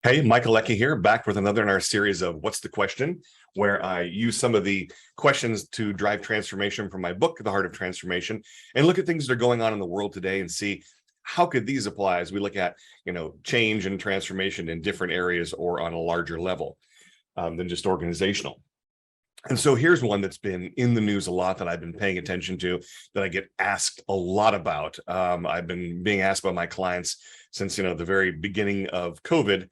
Hey, Michael Leckie here, back with another in our series of What's the Question, where I use some of the questions to drive transformation from my book, The Heart of Transformation, and look at things that are going on in the world today and see how could these apply as we look at, change and transformation in different areas or on a larger level than just organizational. And so here's one that's been in the news a lot that I've been paying attention to, that I get asked a lot about. I've been being asked by my clients since, the very beginning of COVID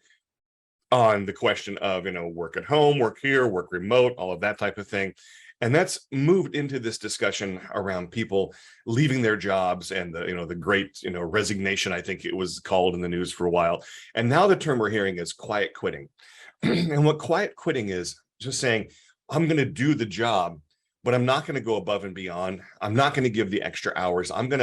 on the question of, work at home, work here, work remote, all of that type of thing. And that's moved into this discussion around people leaving their jobs and the great, resignation, I think it was called in the news for a while. And now the term we're hearing is quiet quitting. And what quiet quitting is, just saying, I'm going to do the job, but I'm not going to go above and beyond. I'm not going to give the extra hours. I'm going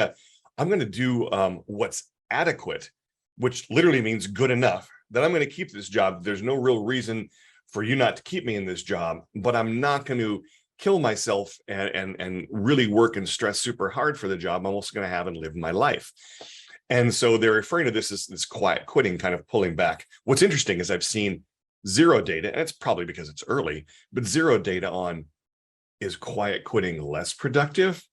to do what's adequate, which literally means good enough, that I'm going to keep this job. There's no real reason for you not to keep me in this job, but I'm not going to kill myself and really work and stress super hard for the job. I'm also going to have and live my life. And so they're referring to this as this quiet quitting, kind of pulling back. What's interesting is I've seen zero data, and it's probably because it's early, but zero data on, is quiet quitting less productive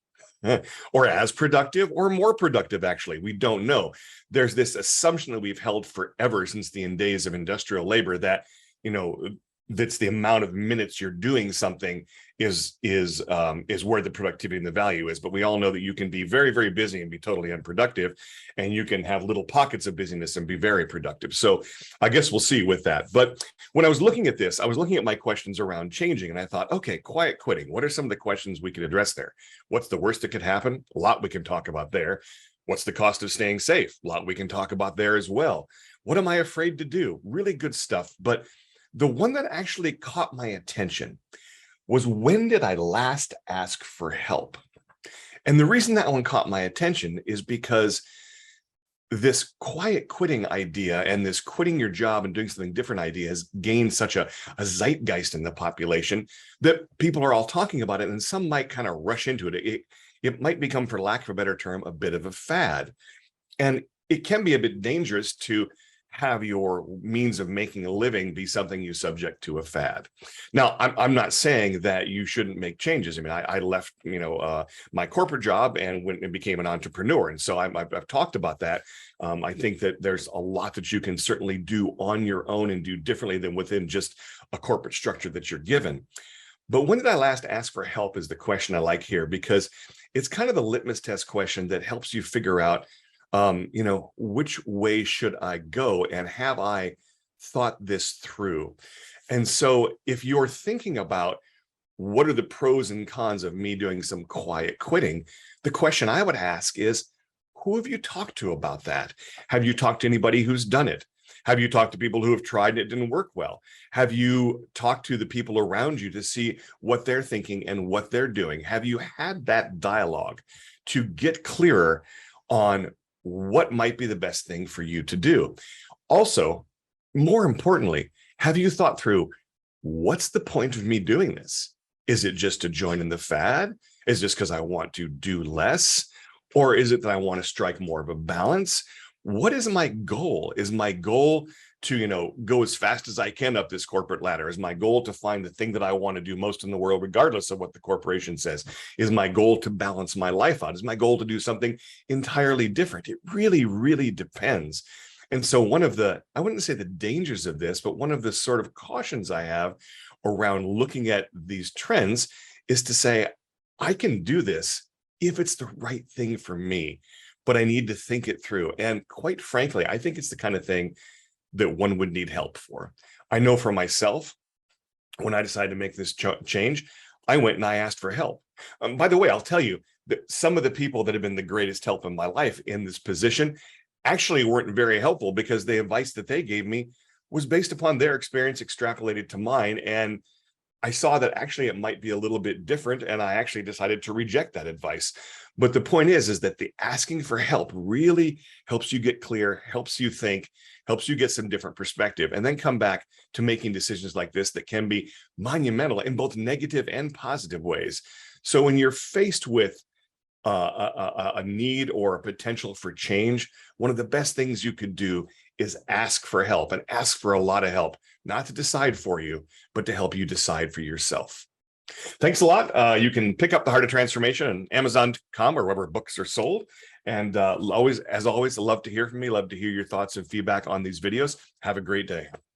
or as productive or more productive? Actually, we don't know. There's this assumption that we've held forever since the days of industrial labor that, that's the amount of minutes you're doing something is where the productivity and the value is. But we all know that you can be very, very busy and be totally unproductive, and you can have little pockets of busyness and be very productive. So I guess we'll see with that. But when I was looking at this, I was looking at my questions around changing, and I thought, okay, quiet quitting. What are some of the questions we could address there? What's the worst that could happen? A lot we can talk about there. What's the cost of staying safe? A lot we can talk about there as well. What am I afraid to do? Really good stuff. But the one that actually caught my attention was, when did I last ask for help? And the reason that one caught my attention is because this quiet quitting idea and this quitting your job and doing something different idea has gained such a zeitgeist in the population that people are all talking about it, and some might kind of rush into it. It might become, for lack of a better term, a bit of a fad. And it can be a bit dangerous to have your means of making a living be something you subject to a fad. Now, I'm not saying that you shouldn't make changes. I mean, I left, my corporate job and went and became an entrepreneur. And so I've talked about that. I think that there's a lot that you can certainly do on your own and do differently than within just a corporate structure that you're given. But when did I last ask for help is the question I like here, because it's kind of the litmus test question that helps you figure out, which way should I go, and have I thought this through? And so if you're thinking about what are the pros and cons of me doing some quiet quitting, the question I would ask is, who have you talked to about that? Have you talked to anybody who's done it? Have you talked to people who have tried and it didn't work well? Have you talked to the people around you to see what they're thinking and what they're doing? Have you had that dialogue to get clearer on what might be the best thing for you to do? Also, more importantly, have you thought through, what's the point of me doing this? Is it just to join in the fad? Is this because I want to do less? Or is it that I want to strike more of a balance? What is my goal? Is my goal to, go as fast as I can up this corporate ladder? Is my goal to find the thing that I want to do most in the world, regardless of what the corporation says? Is my goal to balance my life out? Is my goal to do something entirely different? It really, really depends. And so one of the, I wouldn't say the dangers of this, but one of the sort of cautions I have around looking at these trends is to say, I can do this if it's the right thing for me, but I need to think it through. And quite frankly, I think it's the kind of thing that one would need help for. I know for myself, when I decided to make this change, I went and I asked for help. By the way, I'll tell you that some of the people that have been the greatest help in my life in this position actually weren't very helpful, because the advice that they gave me was based upon their experience extrapolated to mine. And I saw that actually it might be a little bit different, and I actually decided to reject that advice. But the point is that the asking for help really helps you get clear, helps you think, helps you get some different perspective, and then come back to making decisions like this that can be monumental in both negative and positive ways. So when you're faced with a need or a potential for change, one of the best things you could do is ask for help, and ask for a lot of help, not to decide for you, but to help you decide for yourself. Thanks a lot. You can pick up The Heart of Transformation on Amazon.com or wherever books are sold. And as always, I love to hear from you. Love to hear your thoughts and feedback on these videos. Have a great day.